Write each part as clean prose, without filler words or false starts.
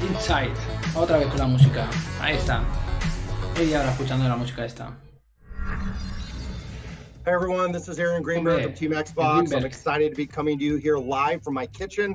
Inside. Otra vez con la música. Ahí está. Ella ahora escuchando la música esta. Hey everyone, this is Aaron Greenberg from Team Xbox. I'm excited to be coming to you here live from my kitchen.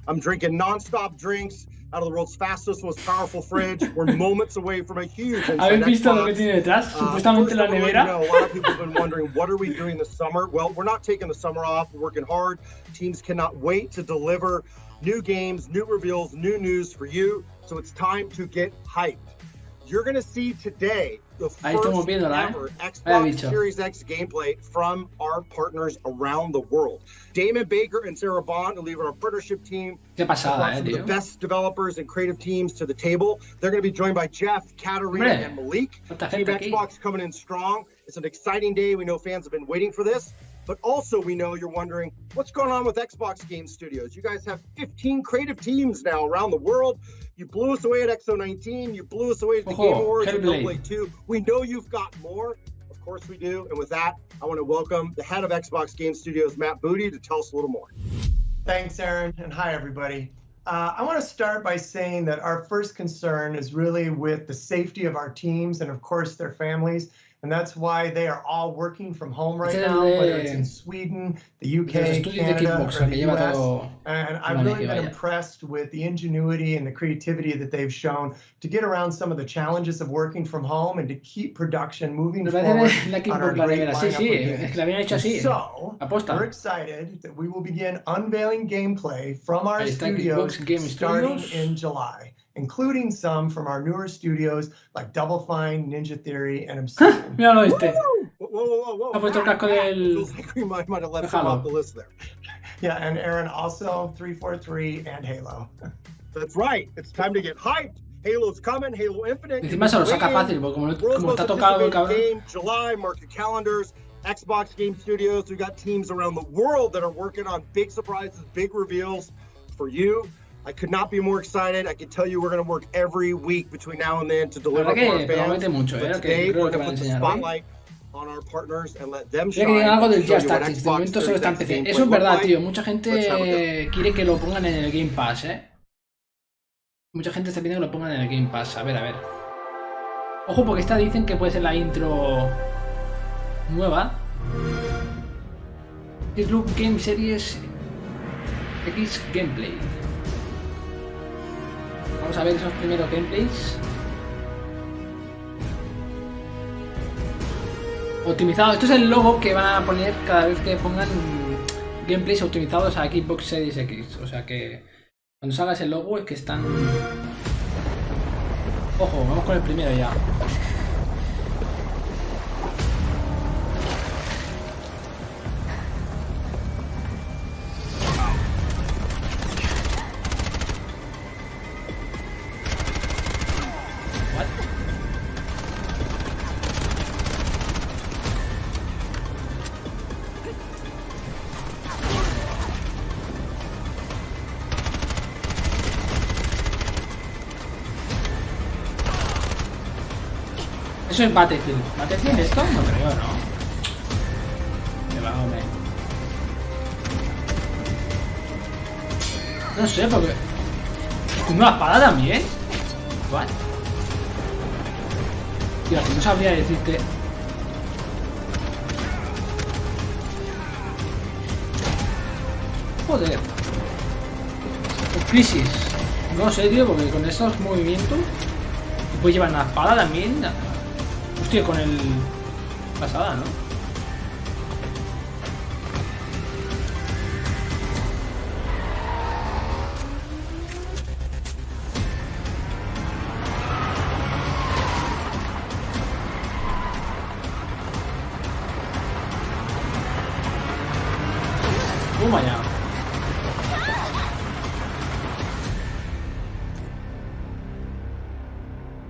I'm drinking non-stop drinks out of the world's fastest, most powerful fridge. We're moments away from a huge ¿Habéis visto lo que tiene detrás? Supuestamente la nevera. A lot of people have been wondering, what are we doing this summer? Well, we're not taking the summer off. We're working hard. Teams cannot wait to deliver new games, new reveals, new news for you. So it's time to get hyped. You're going to see today the first ever Xbox Series X gameplay from our partners around the world. Damon Baker and Sarah Bond will lead our partnership team. Qué pasada, the best developers and creative teams to the table. They're going to be joined by Jeff, Katarina, and Malik. Team Xbox coming in strong. It's an exciting day. We know fans have been waiting for this. But also, we know you're wondering, what's going on with Xbox Game Studios? You guys have 15 creative teams now around the world. You blew us away at XO19. You blew us away at the Game Awards and Hellblade 2. We know you've got more. Of course we do. And with that, I want to welcome the head of Xbox Game Studios, Matt Booty, to tell us a little more. Thanks, Aaron, and hi, everybody. I want to start by saying that our first concern is really with the safety of our teams and, of course, their families. And that's why they are all working from home right now, whether it's in Sweden, the UK, Canada, or the US. And I've really been impressed with the ingenuity and the creativity that they've shown to get around some of the challenges of working from home and to keep production moving forward on our great lineup of games. So, we're excited that we will begin unveiling gameplay from our studios starting in July, including some from our newer studios like Double Fine, Ninja Theory, and Obsidian. Míralo este. Whoa. Ha puesto el casco del... Feels like we might have left some off the list there. Yeah, and Aaron also 343 and Halo. That's right. It's time to get hyped. Halo's coming. Halo Infinite. Encima se lo saca fácil, porque como está tocado el cabrón. July, mark your calendars. Xbox Game Studios. We've got teams around the world that are working on big surprises, big reveals for you. I could not be more excited. I can tell you we're going to work every week between now and then to deliver for our fans. But today we're going to put the spotlight on our partners and let them shine. Algo del Just Tactics. De momento solo está en PC. Eso es verdad, tío. Mucha gente quiere que lo pongan en el Game Pass, Mucha gente está pidiendo que lo pongan en el Game Pass. A ver. Ojo, porque esta dicen que puede ser la intro nueva. Look Game Series X Gameplay. Vamos a ver esos primeros gameplays. Optimizado. Esto es el logo que van a poner cada vez que pongan gameplays optimizados a Xbox Series X. O sea que cuando salga ese logo es que están... Ojo, vamos con el primero ya. Eso es Battlefield. ¿Battlefield esto? No creo, ¿no? Que va, hombre. No sé, porque... ¿Una espada también? ¿What? Tío, que no sabría decirte... Joder. Crisis. No sé, tío, porque con estos movimientos... Puedes llevar una espada también... Hostia, con el... Pasada, ¿no? Toma ya.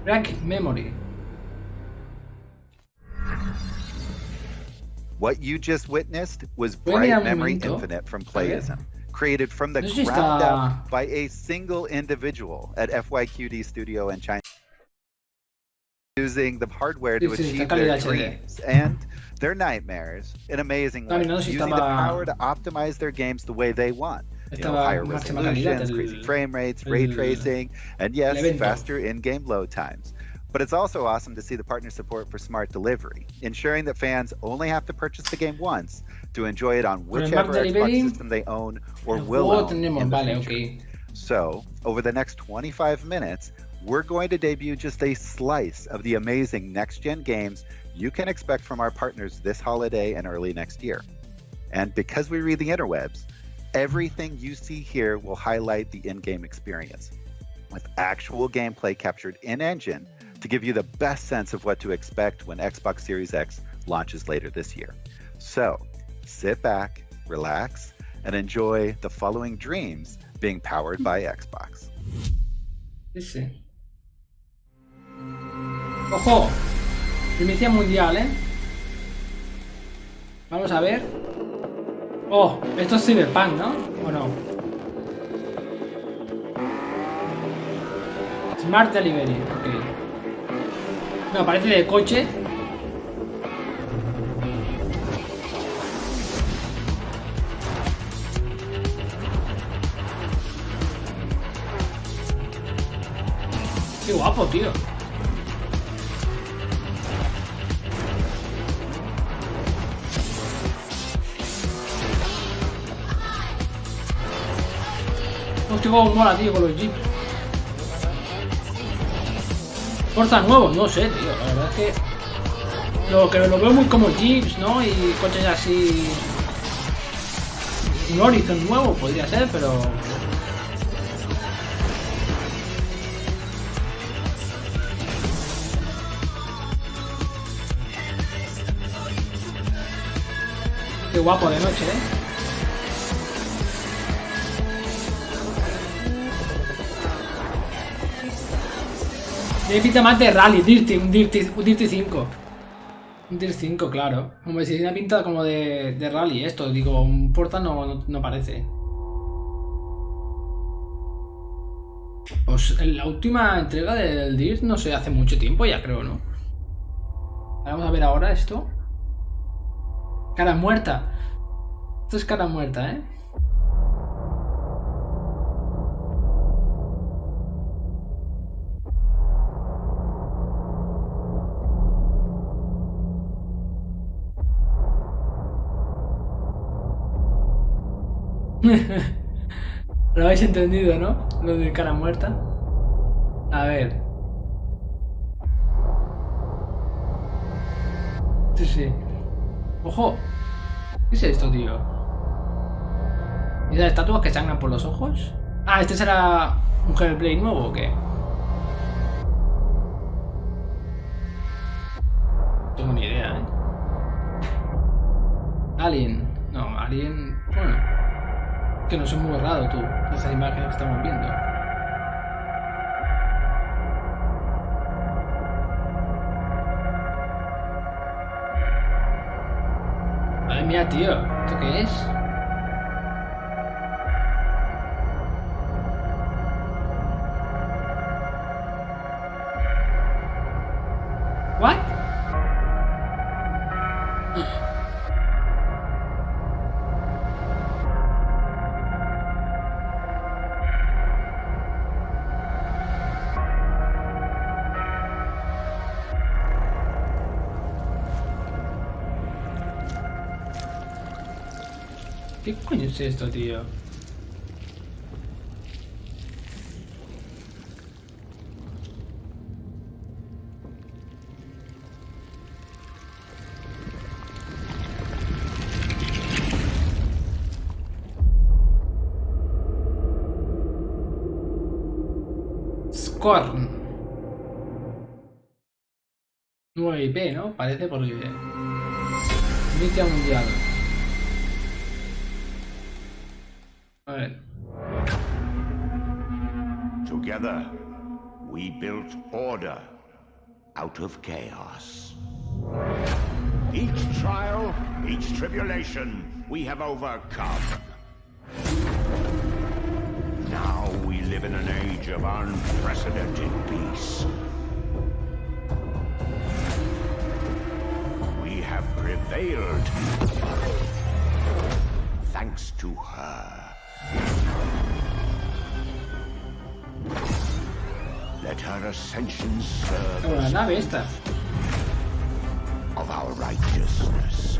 Rack Memory. What you just witnessed was Bright Memory Infinite from Playism, created from the ground up by a single individual at FYQD Studio in China, using the hardware to achieve their dreams and their nightmares in amazing ways, using the power to optimize their games the way they want. higher resolutions, crazy frame rates, ray tracing, and yes, faster in-game load times. But it's also awesome to see the partner support for smart delivery, ensuring that fans only have to purchase the game once to enjoy it on whichever Xbox system they own or will own in the future. So, over the next 25 minutes, we're going to debut just a slice of the amazing next-gen games you can expect from our partners this holiday and early next year. And because we read the interwebs, everything you see here will highlight the in-game experience, with actual gameplay captured in-engine to give you the best sense of what to expect when Xbox Series X launches later this year. So, sit back, relax, and enjoy the following dreams being powered by Xbox. Sí. ¡Ojo! Primicia mundial, ¿eh? Vamos a ver. Oh, esto es Cyberpunk, ¿no? ¿O no? Smart Delivery, ok. No, parece de coche. Qué guapo, tío. Hostia, cómo mola, tío, con los jeeps. Forza nuevos, no sé, tío. La verdad es que lo veo muy como jeeps, ¿no? Y coches así. Un Horizon nuevo podría ser, pero. Qué guapo de noche, ¿eh? Tiene pinta más de rally, un Dirty 5. Un Dirty 5, claro. Hombre, si tiene una pinta como de rally esto, digo, un Forza no parece. Pues la última entrega del Dirt, no sé, hace mucho tiempo ya creo, ¿no? Vamos a ver ahora esto. Cara muerta. Esto es cara muerta, ¿eh? Lo habéis entendido, ¿no? Lo de cara muerta. A ver. Sí, sí. ¡Ojo! ¿Qué es esto, tío? ¿Y esas estatuas que sangran por los ojos? Ah, ¿este será un Hellblade nuevo o qué? No tengo ni idea, ¿eh? Alien. No, Alien... Bueno... Que no soy muy raro, tú, esas imágenes que estamos viendo. Madre mía, tío, ¿esto qué es? ¿What? ¿Qué coño es esto, tío? Scorn. Nueva IP, ¿no? Parece porque... Primicia mundial. A ver. Together, we built order out of chaos. Each trial, each tribulation, we have overcome. Now we live in an age of unprecedented peace. We have prevailed thanks to her. Let her ascension serve Como la nave esta. of our righteousness.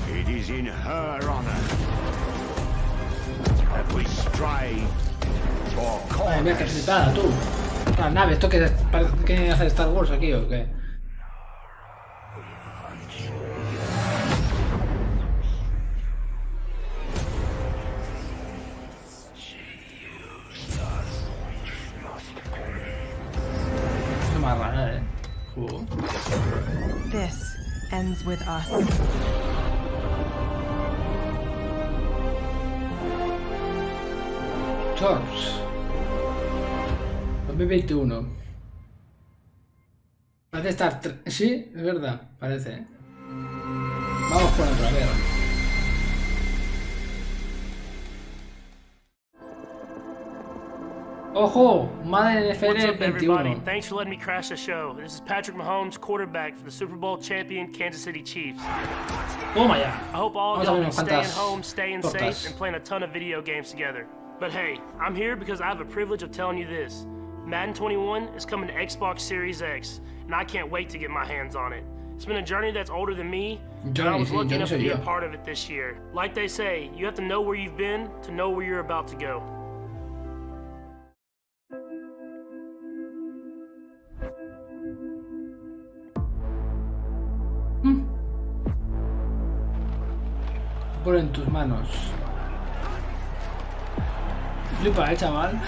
It is in her honor that we strive for Madre mía, qué cause. flipada, tú. La nave, ¿esto qué hace Star Wars aquí o qué? Es más rara, This ends with us. Tours 2021. Parece estar... Sí, es verdad, parece, ¿eh? Vamos con otra, a ver. ¡Ojo! Madden What's NFL up, everybody? 21. Thanks for letting me crash the show. This is Patrick Mahomes, quarterback for the Super Bowl champion Kansas City Chiefs. Toma ya. I hope all of Vamos a y'all ver been unas staying cuantas home, staying tortas. safe, and playing a ton of video games together. But hey, I'm here because I have a privilege of telling you this. Madden 21 is coming to Xbox Series X, and I can't wait to get my hands on it. It's been a journey that's older than me, and I was lucky enough to be a part of it this year. Like they say, you have to know where you've been to know where you're about to go. Pon en tus manos. Flipa, chaval.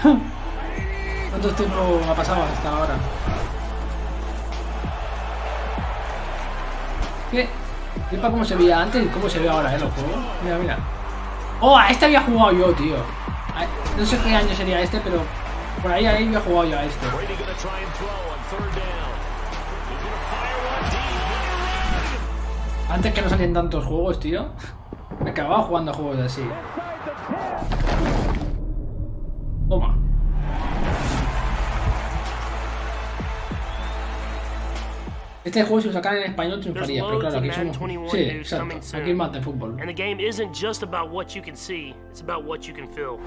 ¿Cuánto tiempo ha pasado hasta ahora? ¿Qué? Flipa cómo se veía antes y cómo se ve ahora, los juegos. Mira, mira. ¡Oh! A este había jugado yo, tío. No sé qué año sería este, pero por ahí había jugado yo a este. Antes que no salían tantos juegos, tío. Me acababa jugando a juegos así. Toma. Este juego si lo sacan en español triunfaría, pero claro, aquí somos... Sí, exacto. Aquí es más de fútbol. And the game isn't just about what you can see, it's about what you can feel.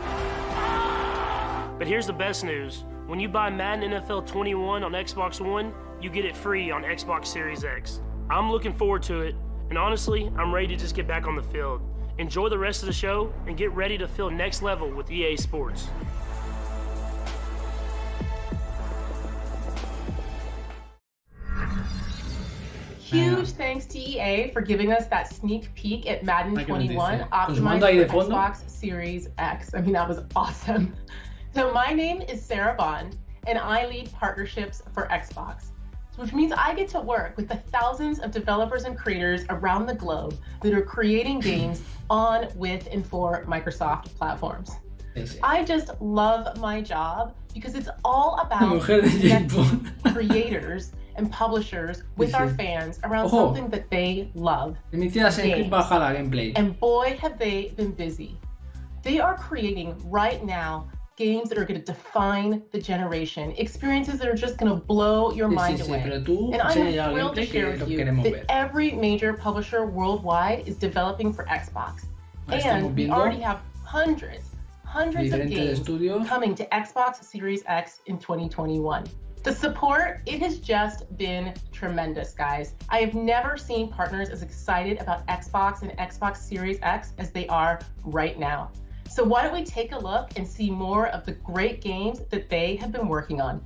But here's the best news. When you buy Madden NFL 21 on Xbox One, you get it free on Xbox Series X. I'm looking forward to it, and honestly, I'm ready to just get back on the field. Enjoy the rest of the show, and get ready to feel next level with EA Sports. Huge thanks to EA for giving us that sneak peek at Madden 21 optimized for Xbox Series X. I mean, that was awesome. So my name is Sarah Bond, and I lead partnerships for Xbox, which means I get to work with the thousands of developers and creators around the globe that are creating games on, with, and for Microsoft platforms. I just love my job because it's all about connecting creators and publishers with our fans around something that they love. Games. And boy, have they been busy. They are creating right now games that are going to define the generation, experiences that are just going to blow your mind away. And I'm thrilled to share with you that every major publisher worldwide is developing for Xbox. And we already have hundreds of games coming to Xbox Series X in 2021. The support, it has just been tremendous, guys. I have never seen partners as excited about Xbox and Xbox Series X as they are right now. So why don't we take a look and see more of the great games that they have been working on.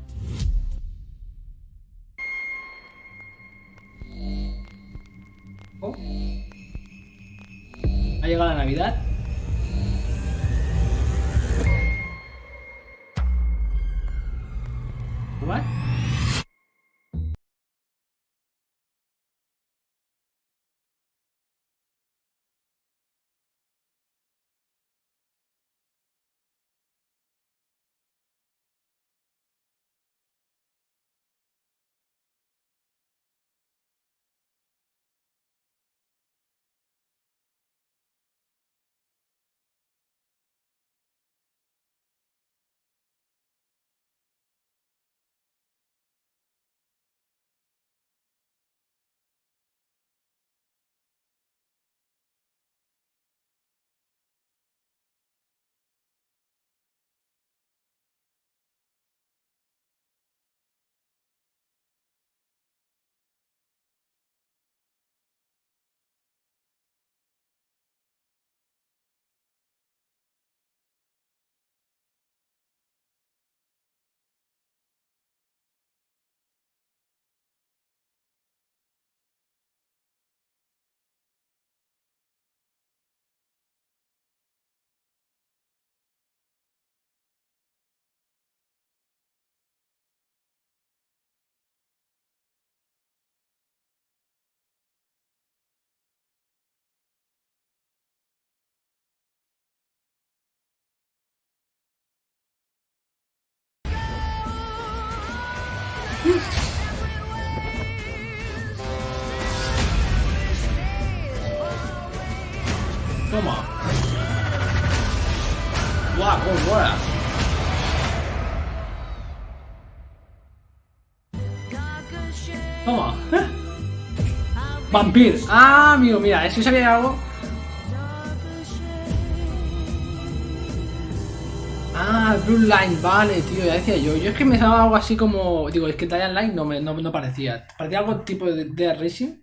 Ha llegado la Navidad. What? Toma. Guau, cómo mola. Toma. Vampir. Ah, amigo, mira, eso sabía algo. Ah, Blue Line, vale, tío, ya decía yo. Yo es que me daba algo así como. Digo, es que Dying Line no parecía. Parecía algo tipo de Racing.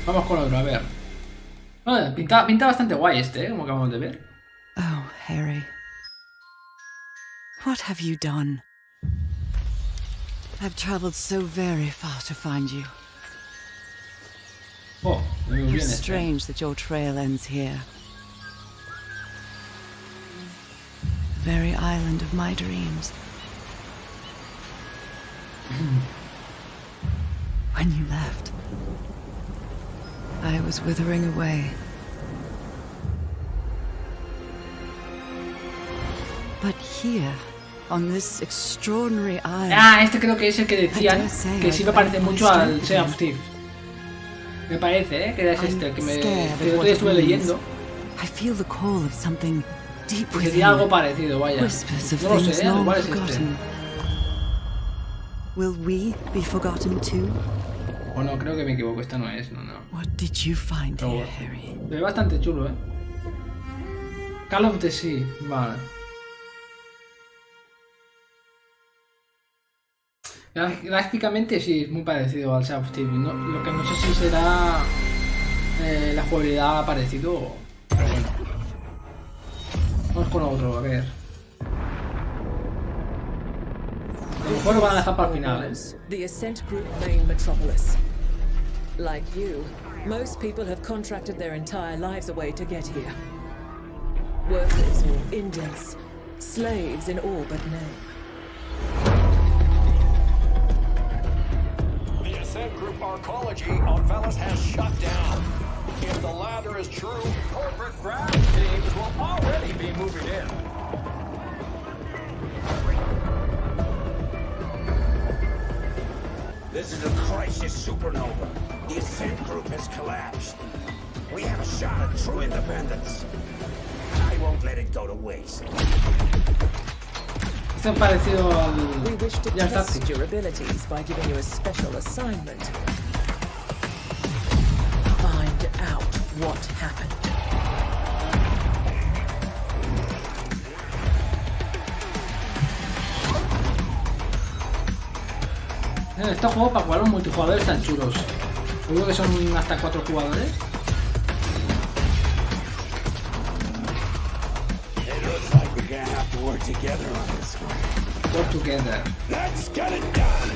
Vamos con otro, a ver. Ah, pinta bastante guay este, como acabamos de ver. Oh, Harry. What have you done? I've traveled so very far to find you. Oh, muy bien It's este. strange that your trail ends here. The very island of my dreams. When you left, I was withering away. But here, on this extraordinary island, Ah, este creo que es el que decían que sí me parece mucho al Sea of Thieves. Me parece, que es este, que el otro día estuve leyendo. I feel the call of something deep Pues within. decía algo parecido, vaya. Whispers of No lo things sé, long igual es este. forgotten. Will we be forgotten too? O no, creo que me equivoco, esta no es, no. What did you find Pero here, bueno, Harry? se ve bastante chulo, Call of the Sea, vale. Gráficamente sí, es muy parecido al Sea of Thieves. No, lo que no sé si será la jugabilidad parecido, pero bueno. Vamos con otro, a ver. A lo mejor lo van a dejar para el final, The Ascent Group main metropolis. Like you, most people have contracted their entire lives away to get here. Workers or Indians, slaves in all but name. The Ascent Group arcology on Velas has shut down. If the latter is true, corporate ground teams will already be moving in. This is a crisis supernova. The Ascent Group has collapsed. We have a shot at true independence. I won't let it go to waste. Esto es parecido al... We wish to Ya está. test your abilities by giving you a special assignment. Find out what happened. Estos juegos para jugar los multijugadores están chulos. Seguro que son hasta 4 jugadores. It looks like we're gonna have to work together on this one. Work together. Let's get it done.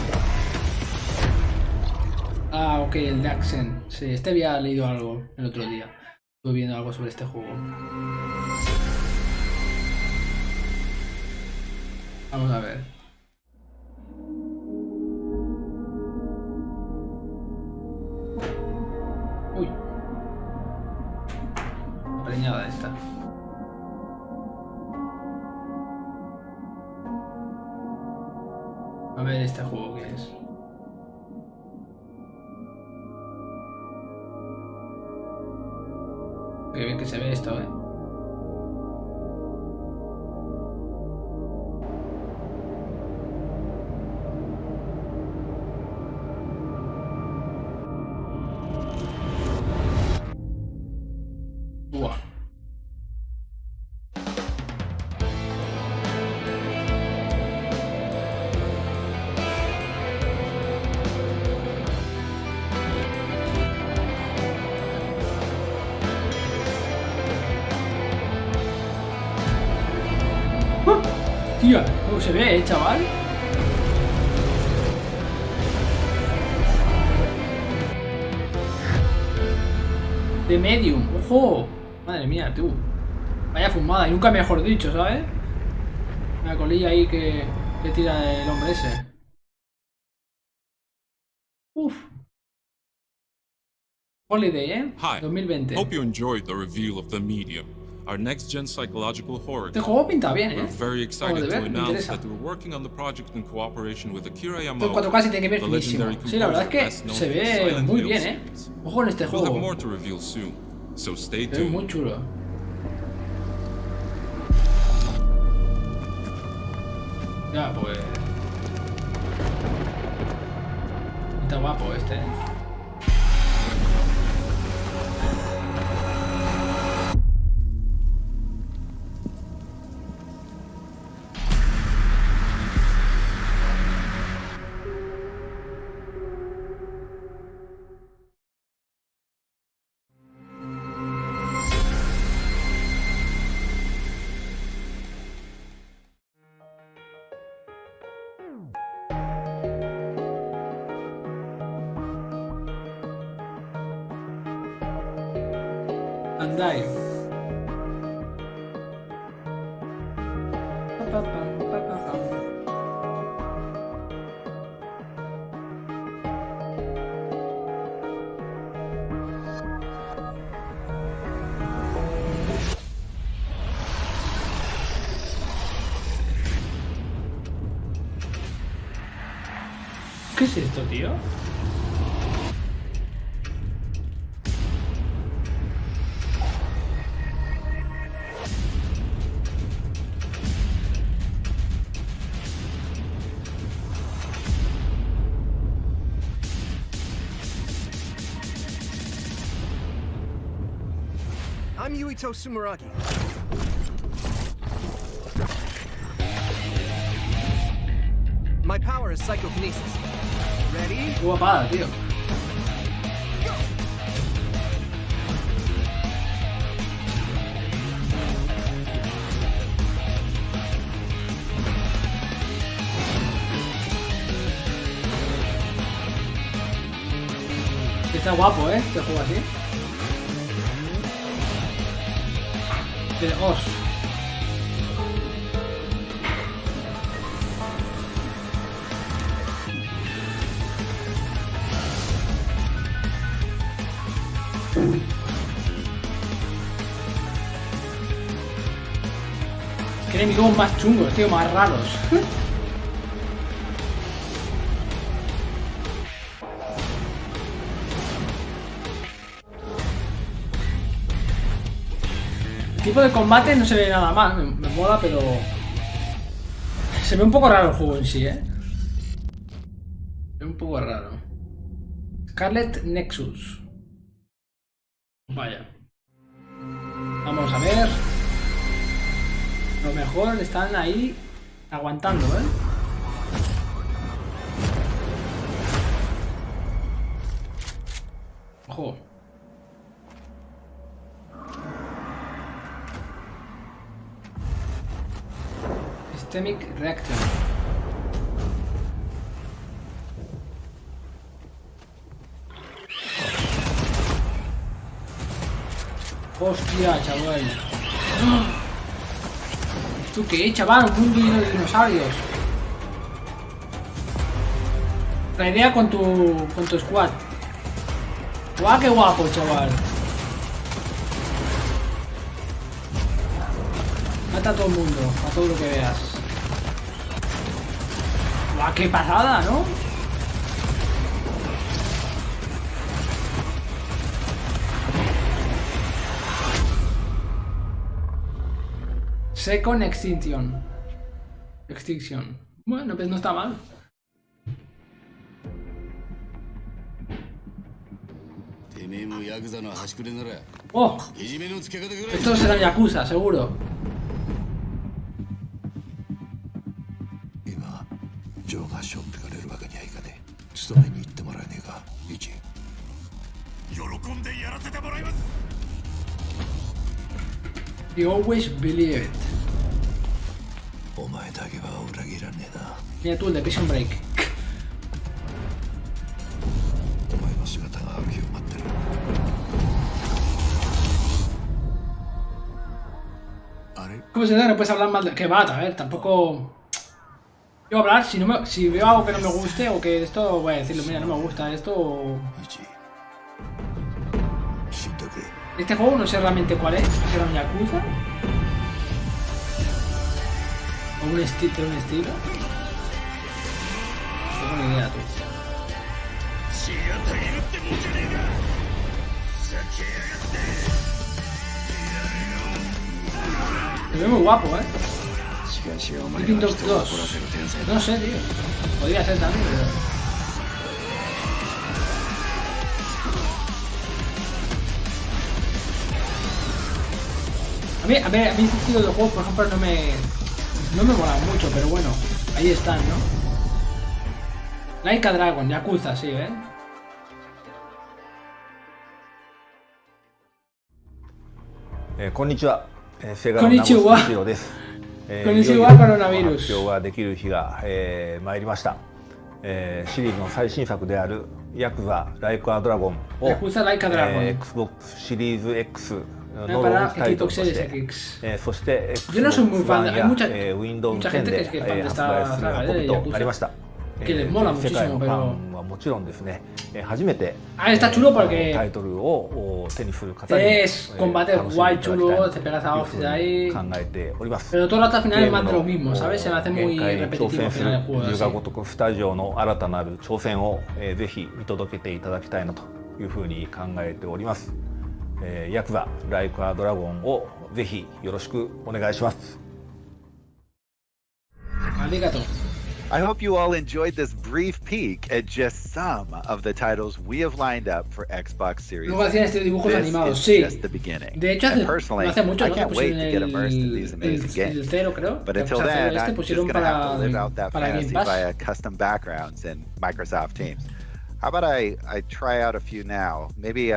Ah, ok, el de Accent. Sí, este había leído algo el otro día. Estuve viendo algo sobre este juego. Vamos a ver. Uy. Preñada esta. A ver este juego que es. Qué bien que se ve esto, Buah. Tía, ¿cómo se ve, chaval? De Medium, ojo. Madre mía, tú. Vaya fumada, y nunca mejor dicho, ¿sabes? Una colilla ahí que tira el hombre ese. Uf. Holiday, Hi. 2020. Hope you enjoyed the reveal of the medium. our next-gen psychological horror. Este juego pinta bien, We're very excited to announce interesa. that we're working on the project in cooperation with Akira El Yamamoto, 4K sí tiene que ver the finísimo. legendary Sí, la verdad es que composer best se known for ve Silent muy Hill bien, series. Ojo en este We'll have juego. more to reveal soon, so stay Se ve tuned. muy chulo. Ya, pues... Está guapo este, Andai. ¿Qué es esto, tío? I'm Yuito Sumeragi. My power is psychokinesis. Ready? Qué guapada, tío. Está guapo, este juego así. Os. Qué enemigos más chungos, tío, más raros. El tipo de combate no se ve nada mal, me mola, pero... Se ve un poco raro el juego en sí, Se ve un poco raro. Scarlet Nexus. Vaya. Vamos a ver. Lo mejor están ahí aguantando, Ojo. Systemic Reaction. Hostia, chaval. ¿Tú qué, chaval? Un mundo lleno de dinosaurios. La idea con tu squad. Guau, qué guapo, chaval. Mata a todo el mundo, a todo lo que veas. ¡Guau, qué pasada!, ¿no? Second Extinction. Bueno, pues no está mal. ¡Oh! Esto será Yakuza, seguro. You always believe it. Mira tú, el de Prison Break. ¿Cómo se da? No puedes hablar mal de... Que va, a ver, tampoco... Yo hablar, si veo algo que no me guste o que esto... Voy a decirlo, mira, no me gusta esto o... Este juego no sé realmente cuál es. ¿Será un Yakuza? ¿O un estilo? No tengo ni idea, tú. Se ve muy guapo, Sleeping Dogs 2. No sé, tío. Podría ser también, pero... A mí este estilo de juegos, por ejemplo, no me mola mucho, pero bueno, ahí están, ¿no? Like a Dragon, Yakuza, sí, ¿eh? Konnichiwa. Konnichiwa. Konnichiwa, coronavirus. 発表ができる日が、参りました。シリーズの最新作であるヤクザライクアドラゴンを、Xbox シリーズ X のローンチタイトルとして、そして Xbox One や Windows 10で発売することとなりました。世界のファンはもちろんですね、初めてタイトルを手にする方に楽しんでいただきたいというふうに考えております。ゲームの挑戦する龍が如くスタジオの新たなる挑戦をぜひ見届けていただきたいなというふうに考えております。ヤクザライクアドラゴンをぜひよろしくお願いします。ありがとう。I hope you all enjoyed this brief peek at just some of the titles we have lined up for Xbox Series. This is just the beginning. And personally, I can't wait to get immersed in these amazing games. But until then, I'm just going to have to live out that fantasy via custom backgrounds in Microsoft Teams. How about I try out a few now? Maybe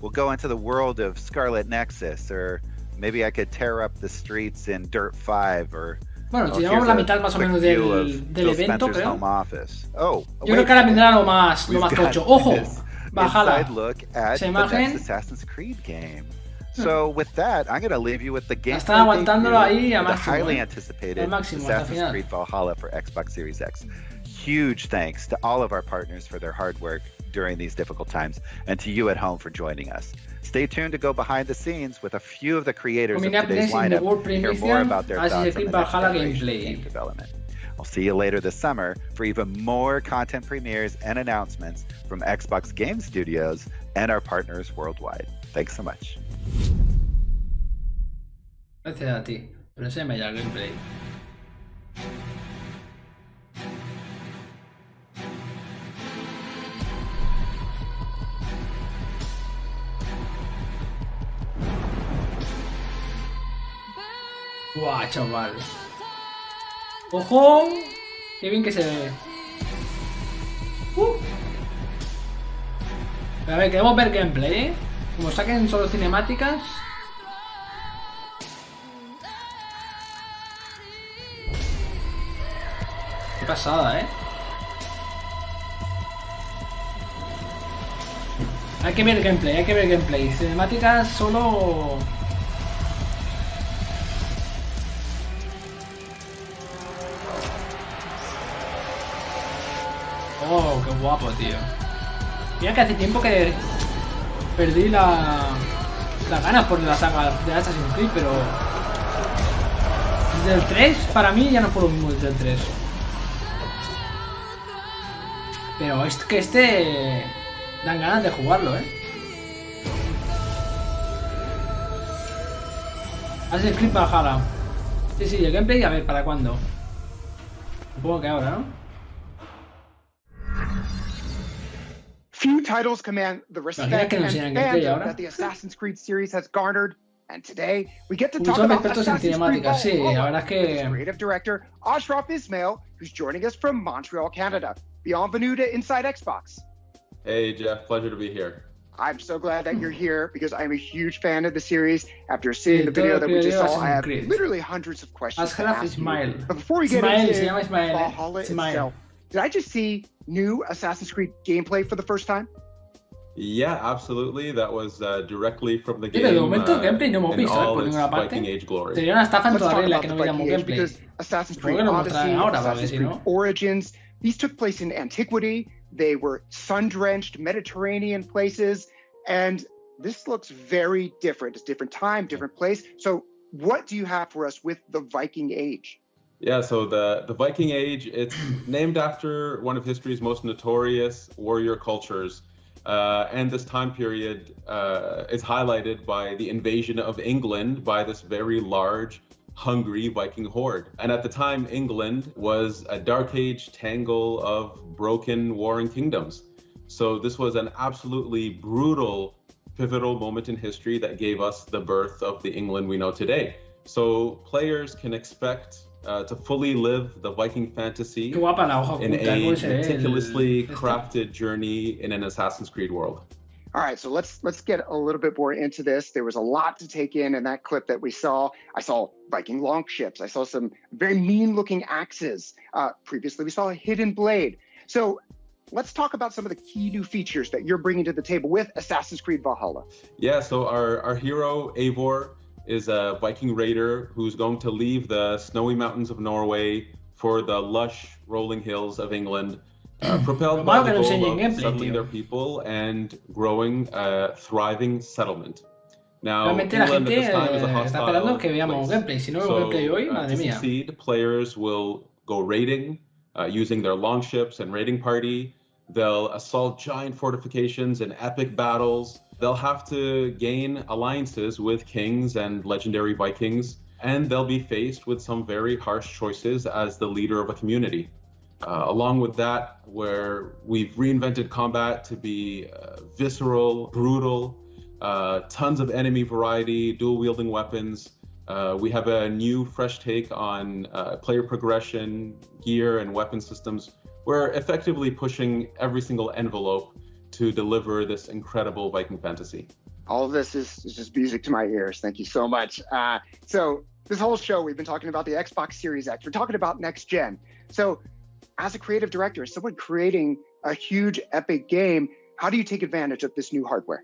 we'll go into the world of Scarlet Nexus, or maybe I could tear up the streets in Dirt 5, or... Bueno, si llevamos la mitad más o menos del evento, creo. Yo creo que ahora vendrá lo más tocho. ¡Ojo! Bájala. Esa imagen. So with that, I'm going to leave you with the game. Están aguantándolo ahí a the máximo. highly anticipated Assassin's Creed Valhalla for Xbox Series X. Huge thanks to all of our partners for their hard work during these difficult times, and to you at home for joining us. Stay tuned to go behind the scenes with a few of the creators of today's lineup to hear more about their thoughts on the next generation game development. I'll see you later this summer for even more content premieres and announcements from Xbox Game Studios and our partners worldwide. Thanks so much. Gracias a ti, pero enséñame ya el gameplay. Guau, chaval. ¡Ojo! ¡Qué bien que se ve! Pero a ver, queremos ver gameplay, ¿eh? Como saquen solo cinemáticas. Qué pasada, ¿eh? Hay que ver gameplay, Cinemáticas solo... Oh, qué guapo, tío. Mira que hace tiempo que perdí las ganas por la saga de Assassin's Creed, pero... Desde el 3, para mí ya no fue lo mismo desde el 3. Pero es que dan ganas de jugarlo, ¿eh? Assassin's Creed Valhalla. Sí, el gameplay, a ver, ¿para cuándo? Supongo que ahora, ¿no? Few titles command the respect and fandom that the Assassin's Creed series has garnered, and today we get to talk about Assassin's Creed Valhalla with its creative director Ashraf Ismail, who's joining us from Montreal, Canada. Bienvenue to Inside Xbox. Hey Jeff, pleasure to be here. I'm so glad that you're here because I'm a huge fan of the series. After seeing the video that we just saw, I have literally hundreds of questions to ask you. But before we get into Valhalla itself, did I just see new Assassin's Creed gameplay for the first time? Yeah, absolutely. That was directly from the game. In all its Viking Age glory. Let's talk about the Viking Age because Assassin's Creed Odyssey, Assassin's Creed Origins, these took place in antiquity. They were sun-drenched Mediterranean places, and this looks very different. It's different time, different place. So what do you have for us with the Viking Age? Yeah, so the Viking Age, it's named after one of history's most notorious warrior cultures. And this time period is highlighted by the invasion of England by this very large, hungry Viking horde. And at the time, England was a dark age tangle of broken warring kingdoms. So this was an absolutely brutal, pivotal moment in history that gave us the birth of the England we know today. So players can expect to fully live the Viking fantasy in a meticulously crafted journey in an Assassin's Creed world. All right, so let's get a little bit more into this. There was a lot to take in that clip that we saw. I saw Viking longships. I saw some very mean-looking axes. Previously, we saw a hidden blade. So let's talk about some of the key new features that you're bringing to the table with Assassin's Creed Valhalla. Yeah, so our hero, Eivor, is a Viking raider who's going to leave the snowy mountains of Norway for the lush rolling hills of England, propelled by the goal of settling their people and growing a thriving settlement. Now, England at this time is a hostile place. So, to succeed, players will go raiding using their longships and raiding party. They'll assault giant fortifications and epic battles. They'll have to gain alliances with kings and legendary Vikings, and they'll be faced with some very harsh choices as the leader of a community. Along with that, where we've reinvented combat to be visceral, brutal, tons of enemy variety, dual-wielding weapons. We have a new, fresh take on player progression, gear, and weapon systems. We're effectively pushing every single envelope to deliver this incredible Viking fantasy. All of this is just music to my ears. Thank you so much. So this whole show, we've been talking about the Xbox Series X. We're talking about next gen. So as a creative director, as someone creating a huge epic game, how do you take advantage of this new hardware?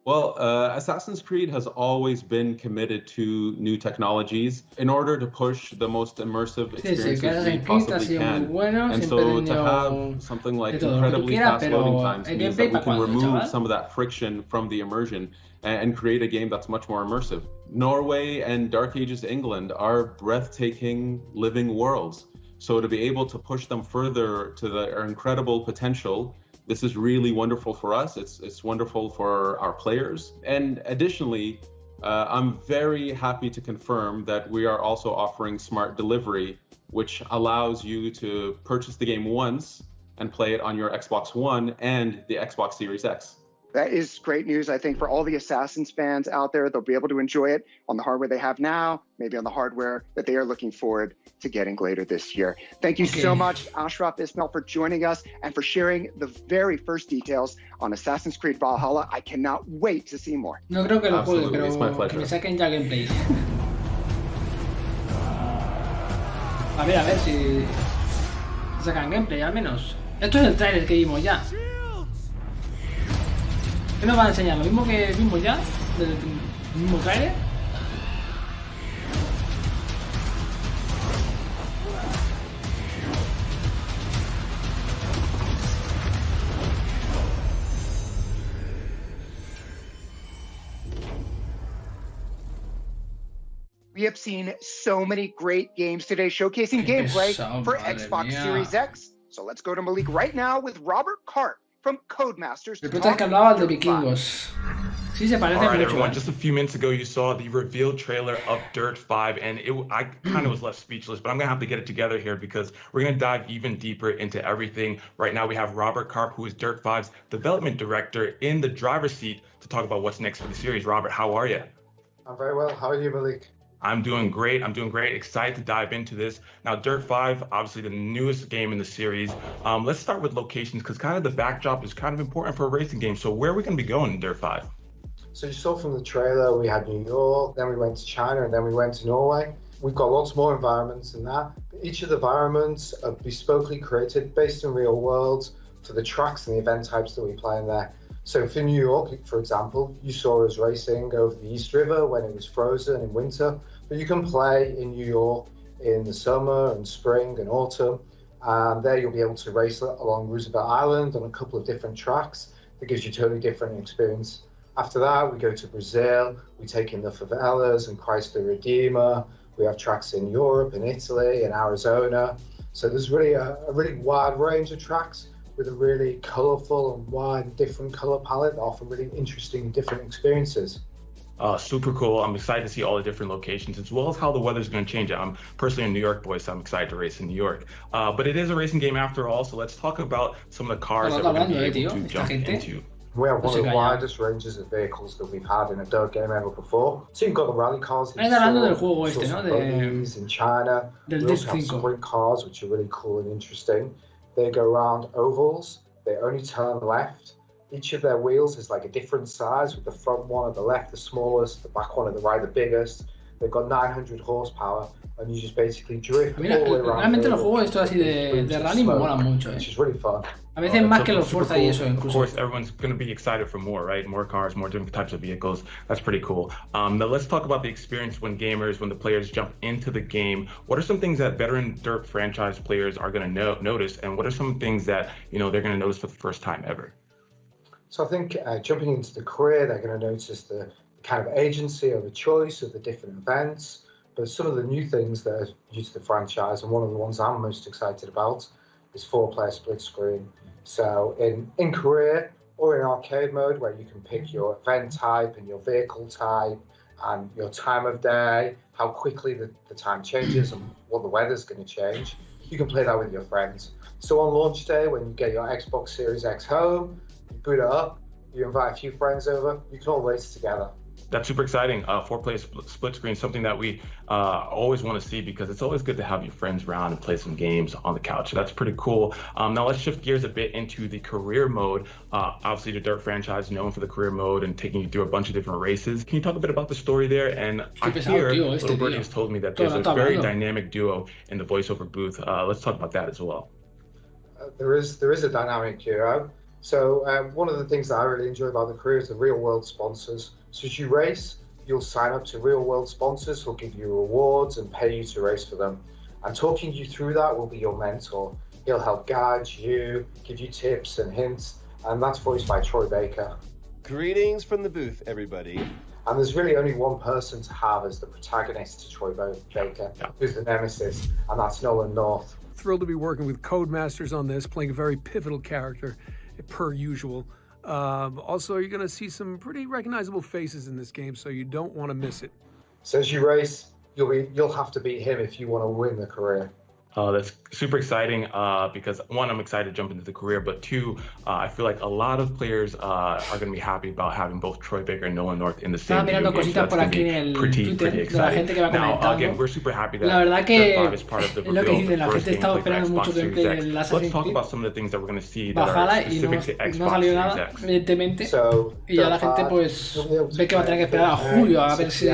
Well, Assassin's Creed has always been committed to new technologies in order to push the most immersive experiences we possibly can. And so to have something like incredibly fast loading times means that we can remove some of that friction from the immersion and create a game that's much more immersive. Norway and Dark Ages England are breathtaking living worlds. So to be able to push them further to their incredible potential, this is really wonderful for us. It's wonderful for our players. And additionally, I'm very happy to confirm that we are also offering smart delivery, which allows you to purchase the game once and play it on your Xbox One and the Xbox Series X. That is great news, I think, for all the Assassins fans out there. They'll be able to enjoy it on the hardware they have now, maybe on the hardware that they are looking forward to getting later this year. Thank you so much, Ashraf Ismail, for joining us and for sharing the very first details on Assassin's Creed Valhalla. I cannot wait to see more. No creo que lo juegue, pero que me saquen ya gameplay. A ver si sacan gameplay al menos. Esto es el trailer que vimos ya. ¿Qué nos van a enseñar? ¿Lo mismo que vimos ya? ¿Del mismo trailer? We have seen so many great games today showcasing gameplay for Xbox Series X. So let's go to Malik right now with Robert Karp from Codemasters. El prota que hablaba de vikingos. Sí, se parece mucho. Everyone, just a few minutes ago you saw the reveal trailer of Dirt 5 and I kind of was left speechless, but I'm gonna have to get it together here because we're gonna dive even deeper into everything. Right now we have Robert Karp, who is Dirt 5's development director, in the driver's seat to talk about what's next for the series. Robert, how are you? I'm very well. How are you, Malik? I'm doing great. Excited to dive into this. Now, Dirt 5, obviously the newest game in the series. Let's start with locations because kind of the backdrop is kind of important for a racing game. So where are we going to be going in Dirt 5? So you saw from the trailer, we had New York, then we went to China, and then we went to Norway. We've got lots more environments than that. Each of the environments are bespokely created based in real worlds for the tracks and the event types that we play in there. So for New York, for example, you saw us racing over the East River when it was frozen in winter, but you can play in New York in the summer and spring and autumn. And there you'll be able to race along Roosevelt Island on a couple of different tracks. That gives you a totally different experience. After that, we go to Brazil, we take in the favelas and Christ the Redeemer. We have tracks in Europe, in Italy, in Arizona. So there's really a really wide range of tracks with a really colorful and wide different color palette that offer really interesting different experiences. Super cool. I'm excited to see all the different locations as well as how the weather's going to change. I'm personally a New York boy, so I'm excited to race in New York. But it is a racing game after all, so let's talk about some of the cars that we're going to be able to jump into. We have one of the widest ranges of vehicles that we've had in a dirt game ever before. So you've got the rally cars in China. We also have sprint cars, which are really cool and interesting. They go around ovals. They only turn left. Each of their wheels is like a different size, with the front one at the left the smallest, the back one at the right the biggest. They've got 900 horsepower, and you just basically drift all the way around. Realmente los juegos estos así de rally me molan mucho, which is really fun. A veces más que los Forza y eso incluso. Of course, everyone's going to be excited for more, right? More cars, more different types of vehicles. That's pretty cool. Now let's talk about the experience when the players jump into the game. What are some things that veteran dirt franchise players are going to notice, and what are some things that they're going to notice for the first time ever? So I think jumping into the career, they're going to notice the kind of agency or the choice of the different events. But some of the new things that are new to the franchise, and one of the ones I'm most excited about, is 4-player split screen. So in career or in arcade mode, where you can pick your event type and your vehicle type and your time of day, how quickly the time changes and what the weather's going to change, you can play that with your friends. So on launch day, when you get your Xbox Series X home, you boot it up, you invite a few friends over, you can all race together. That's super exciting. 4-player split screen, something that we always want to see, because it's always good to have your friends around and play some games on the couch. So that's pretty cool. Now let's shift gears a bit into the career mode. Obviously, the Dirt franchise known for the career mode and taking you through a bunch of different races. Can you talk a bit about the story there? And I hear Little Birdie has told me that there's a very dynamic duo in the voiceover booth. Let's talk about that as well. There is a dynamic duo. So one of the things that I really enjoy about the career is the real world sponsors. So as you race, you'll sign up to real world sponsors who'll give you rewards and pay you to race for them. And talking you through that will be your mentor. He'll help guide you, give you tips and hints, and that's voiced by Troy Baker. Greetings from the booth, everybody. And there's really only one person to have as the protagonist to Troy Baker, who's the nemesis, and that's Nolan North. Thrilled to be working with Codemasters on this, playing a very pivotal character, per usual. Also, you're going to see some pretty recognizable faces in this game, so you don't want to miss it. So as you race, you'll have to beat him if you want to win the career. That's super exciting because one, I'm excited to jump into the career, but two, I feel like a lot of players are going to be happy about having both Troy Baker and Nolan North in the same video game, so that's going to be pretty exciting. Now, again, we're super happy that Dirt 5 is part of the reveal of the first game to play for Xbox Series X. Let's talk about some of the things that we're going to see that are specific to Xbox Series X. Evidentemente, y ya la gente pues ve que va a tener que esperar a julio a ver si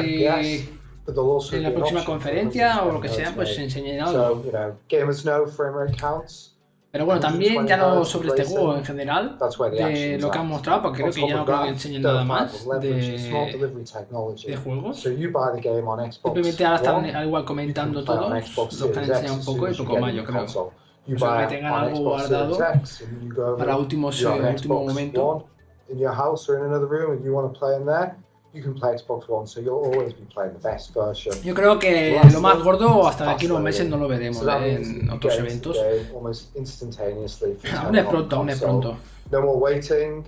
en la próxima conferencia o lo que sea, pues se enseñará algo. Pero bueno, también ya no sobre este juego en general, de lo que han mostrado, porque creo que ya no creo que enseñen nada más de juegos. Simplemente ahora están igual comentando todos, los que han enseñado un poco y poco más, yo creo. O sea, que tengan algo guardado para último momento. Yo creo que lo más gordo hasta de aquí unos meses no lo veremos en otros eventos. Aún es pronto. No more waiting.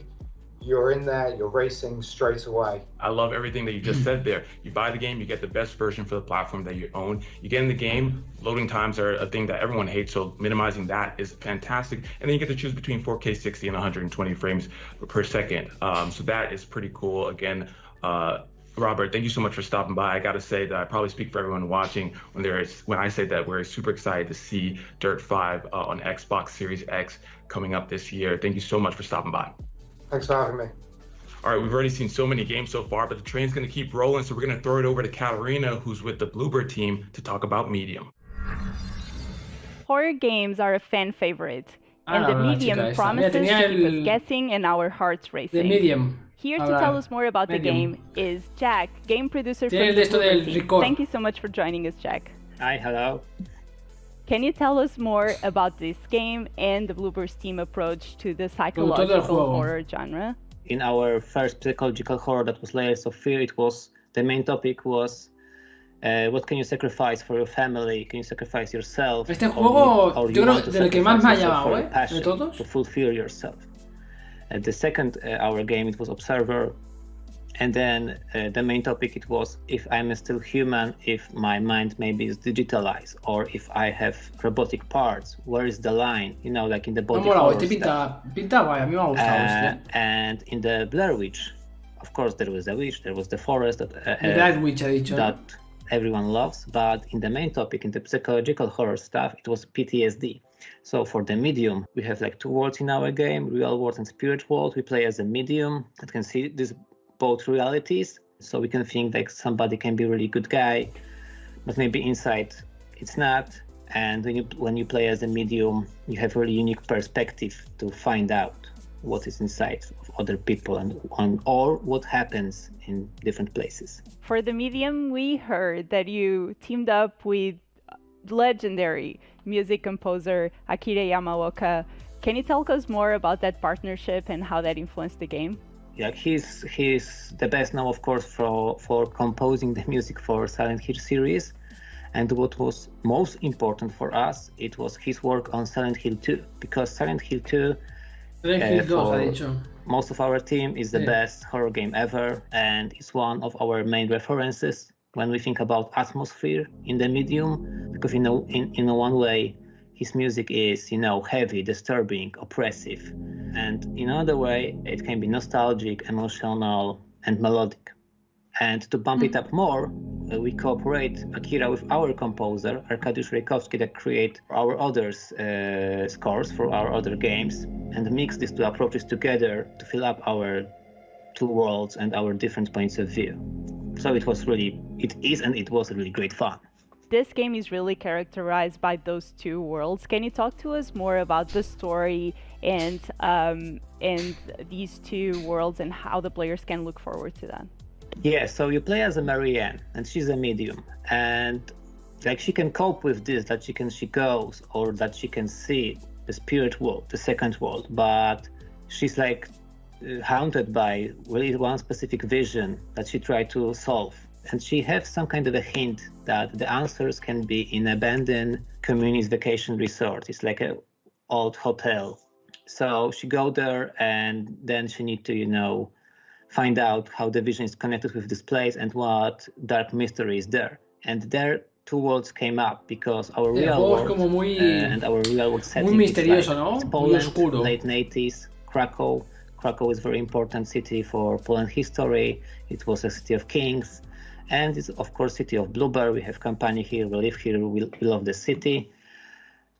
You're in there, you're racing straight away. I love everything that you just said there. You buy the game, you get the best version for the platform that you own. You get in the game, loading times are a thing that everyone hates, so minimizing that is fantastic. And then you get to choose between 4K 60 and 120 frames per second. So that is pretty cool. Again, Robert, thank you so much for stopping by. I got to say that I probably speak for everyone watching when I say that we're super excited to see Dirt 5 on Xbox Series X coming up this year. Thank you so much for stopping by. Thanks for having me. All right, we've already seen so many games so far, but the train's going to keep rolling, so we're going to throw it over to Katarina, who's with the Bluebird team, to talk about Medium. Horror games are a fan favorite, and the Medium promises to keep us guessing and our hearts racing. The Medium. Here to tell us more about the game is Jack, game producer from the Bluebird team. Thank you so much for joining us, Jack. Hi, hello. Can you tell us more about this game and the Bluebird team approach to the psychological horror genre? In our first psychological horror that was Layers of Fear, the main topic was what can you sacrifice for your family? Can you sacrifice yourself? Este juego, yo creo del que más me ha llamado, de todos. To fulfill yourself. The second our game, it was Observer. And then the main topic, it was if I'm still human, if my mind maybe is digitalized, or if I have robotic parts, where is the line? You know, like in the body horror stuff. And in the Blair Witch, of course, there was a witch, there was the forest that everyone loves, but in the main topic, in the psychological horror stuff, it was PTSD. So for the medium, we have like two worlds in our game, real world and spirit world. We play as a medium that can see these both realities. So we can think like somebody can be a really good guy, but maybe inside it's not. And when you play as a medium, you have a really unique perspective to find out what is inside of other people or what happens in different places. For the medium, we heard that you teamed up with legendary music composer Akira Yamaoka. Can you tell us more about that partnership and how that influenced the game? Yeah, he's the best now, of course, for composing the music for Silent Hill series. And what was most important for us, it was his work on Silent Hill 2, because Silent Hill 2 for most of our team is the best horror game ever, and it's one of our main references when we think about atmosphere in the medium, because in one way his music is heavy, disturbing, oppressive, and in another way it can be nostalgic, emotional, and melodic. And to bump it up more, we cooperate, Akira, with our composer, Arkadiusz Rejkowski, that create our other scores for our other games, and mix these two approaches together to fill up our two worlds and our different points of view. So it was really great fun. This game is really characterized by those two worlds. Can you talk to us more about the story and these two worlds and how the players can look forward to that? Yeah, so you play as a Marianne, and she's a medium, and like she can cope with this, that she goes, or that she can see the spirit world, the second world, but she's like haunted by really one specific vision that she tried to solve. And she has some kind of a hint that the answers can be in abandoned communist vacation resort. It's like an old hotel. So she go there, and then she need to, find out how the vision is connected with this place and what dark mystery is there. And there two worlds came up because our real world and our real world setting is like Poland, late 80s, Krakow. Krakow is a very important city for Poland history. It was a city of kings. And it's, of course, city of Blueberry. We have company here, we live here, we love the city.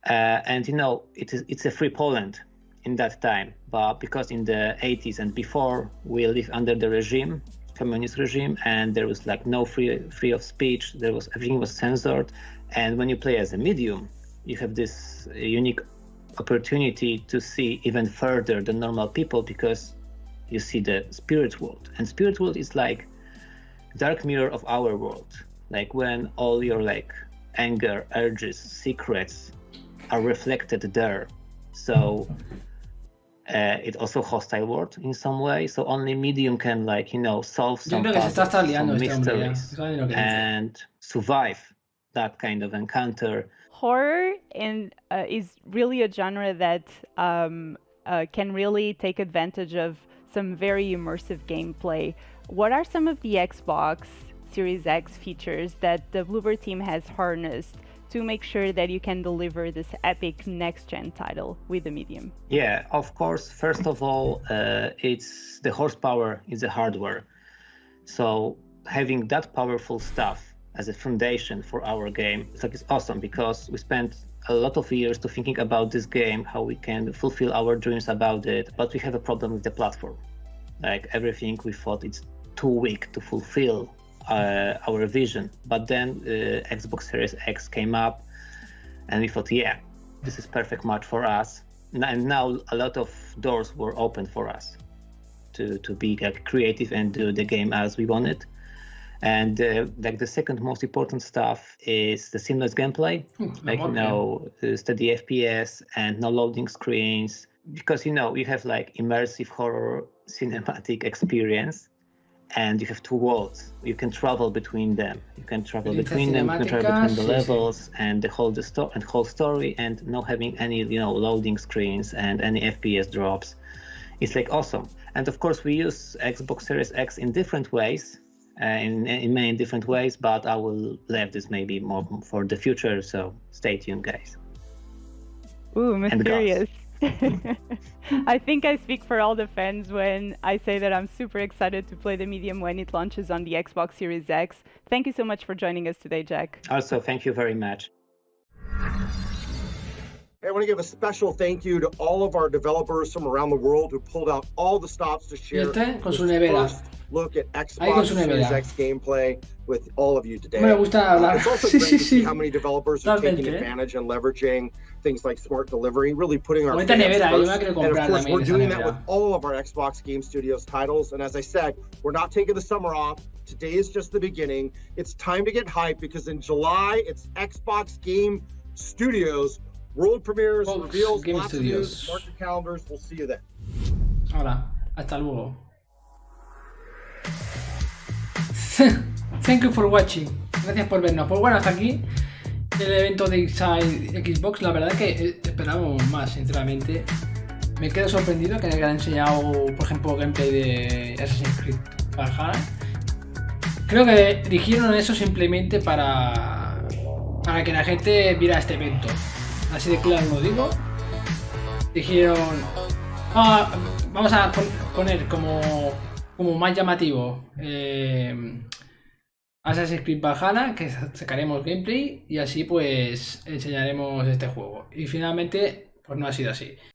And it's a free Poland in that time, but because in the 80s and before we lived under the regime, communist regime, and there was like no free of speech, everything was censored. And when you play as a medium, you have this unique opportunity to see even further than normal people, because you see the spirit world. And spirit world is like dark mirror of our world, like when all your like anger, urges, secrets are reflected there. So it's also hostile world in some way, so only medium can solve some mysteries and survive that kind of encounter. Horror is really a genre that can really take advantage of some very immersive gameplay. What are some of the Xbox Series X features that the Bloober team has harnessed to make sure that you can deliver this epic next-gen title with the medium? Yeah, of course, first of all, it's the horsepower is the hardware. So having that powerful stuff as a foundation for our game, it's awesome, because we spent a lot of years to thinking about this game, how we can fulfill our dreams about it, but we have a problem with the platform. Like everything, we thought it's too weak to fulfill our vision, but then Xbox Series X came up, and we thought, yeah, this is perfect match for us. And now a lot of doors were open for us to be creative and do the game as we want it. And the second most important stuff is the seamless gameplay, steady FPS and no loading screens. because, you know, you have like immersive horror cinematic experience, and you have two worlds. You can travel between them. You can travel between them. You can travel between the levels and the whole story, and not having any, you know, loading screens and any FPS drops. It's like awesome. And of course, we use Xbox Series X in different ways, in many different ways. But I will leave this maybe more for the future. So stay tuned, guys. Ooh, mysterious. I think I speak for all the fans when I say that I'm super excited to play the medium when it launches on the Xbox Series X. Thank you so much for joining us today, Jack. Also, thank you very much. I want to give a special thank you to all of our developers from around the world who pulled out all the stops to share this first look at Xbox Series X gameplay with all of you today. It's also great to see how many developers are taking advantage and leveraging things like smart delivery, really putting our fans first. And of course, we're doing that with all of our Xbox Game Studios titles. And as I said, we're not taking the summer off. Today is just the beginning. It's time to get hyped because in July, it's Xbox Game Studios World Premieres, reveals, lots of news. Mark your calendars. We'll see you then. Ahora, hasta luego. Thank you for watching. Gracias por vernos. Pues bueno, hasta aquí el evento de Inside Xbox. La verdad es que esperábamos más, sinceramente. Me quedo sorprendido que hayan enseñado, por ejemplo, gameplay de Assassin's Creed Valhalla. Creo que dirigieron eso simplemente para que la gente viera este evento. Así de claro lo digo. Dijeron, vamos a poner como más llamativo Assassin's Creed Valhalla, que sacaremos gameplay y así pues enseñaremos este juego. Y finalmente pues no ha sido así.